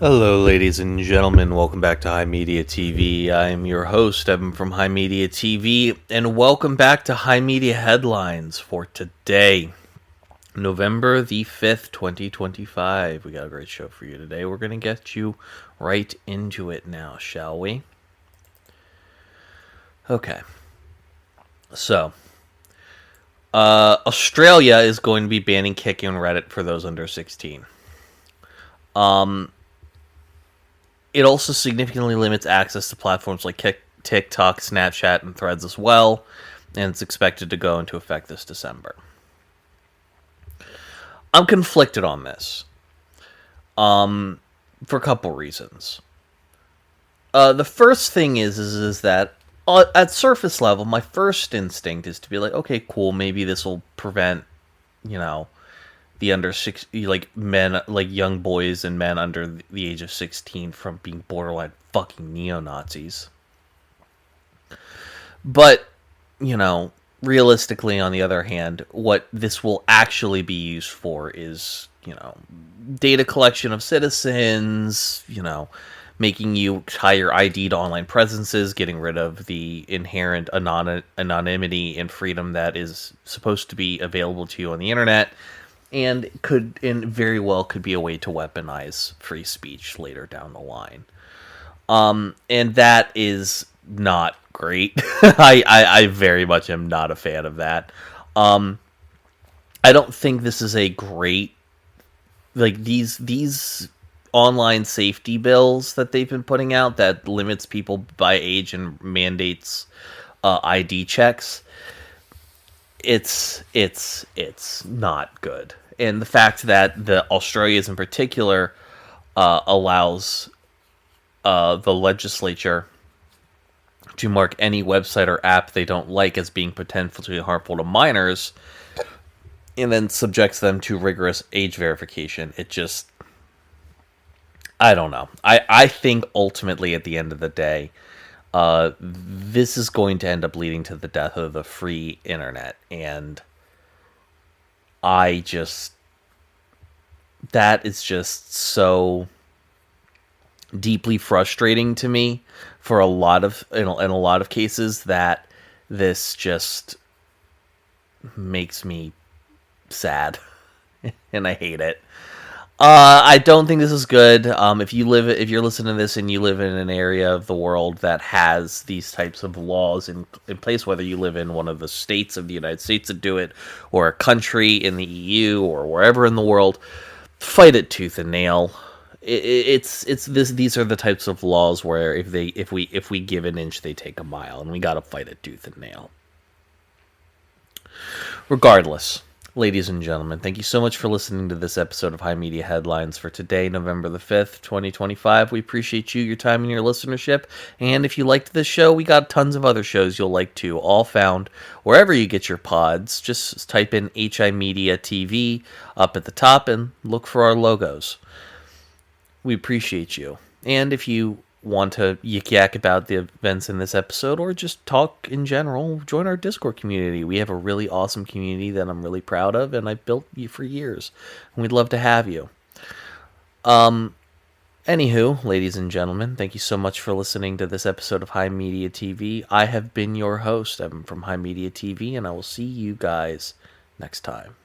Hello, ladies and gentlemen. Welcome back to HIMediaTV. I'm your host, Evan from HIMediaTV, and welcome back to HIMedia Headlines for today, November the 5th, 2025. We got a great show for you today. We're going to get you right into it now, shall we? Okay. So, Australia is going to be banning kicking on Reddit for those under 16. It also significantly limits access to platforms like TikTok, Snapchat, and Threads as well, and it's expected to go into effect this December. I'm conflicted on this for a couple reasons. The first thing is that at surface level, my first instinct is to be like, okay, cool, maybe this will prevent, the under 60, young boys and men under the age of 16 from being borderline fucking neo-Nazis. But, realistically, on the other hand, what this will actually be used for is, data collection of citizens, making you tie your ID to online presences, getting rid of the inherent anonymity and freedom that is supposed to be available to you on the internet. And very well could be a way to weaponize free speech later down the line. And that is not great. I very much am not a fan of that. I don't think this is a great, these online safety bills that they've been putting out that limits people by age and mandates ID checks. It's not good. And the fact that the Australians in particular allows the legislature to mark any website or app they don't like as being potentially harmful to minors, and then subjects them to rigorous age verification. It just, I don't know. I think ultimately at the end of the day, this is going to end up leading to the death of the free internet, and that is just so deeply frustrating to me for in a lot of cases that this just makes me sad and I hate it. I don't think this is good. If you're listening to this and you live in an area of the world that has these types of laws in place, whether you live in one of the states of the United States that do it, or a country in the EU, or wherever in the world, fight it tooth and nail. These are the types of laws where if we give an inch, they take a mile, and we gotta fight it tooth and nail. Regardless, ladies and gentlemen, thank you so much for listening to this episode of HIMedia Headlines for today, November the 5th, 2025. We appreciate you, your time, and your listenership. And if you liked this show, we got tons of other shows you'll like too, all found wherever you get your pods. Just type in HIMediaTV up at the top and look for our logos. We appreciate you. And if you want to yik-yak about the events in this episode or just talk in general, join our Discord community. We have a really awesome community that I'm really proud of, and I've built for years. And we'd love to have you. Anywho, ladies and gentlemen, thank you so much for listening to this episode of HIMediaTV. I have been your host, Evan from HIMediaTV, and I will see you guys next time.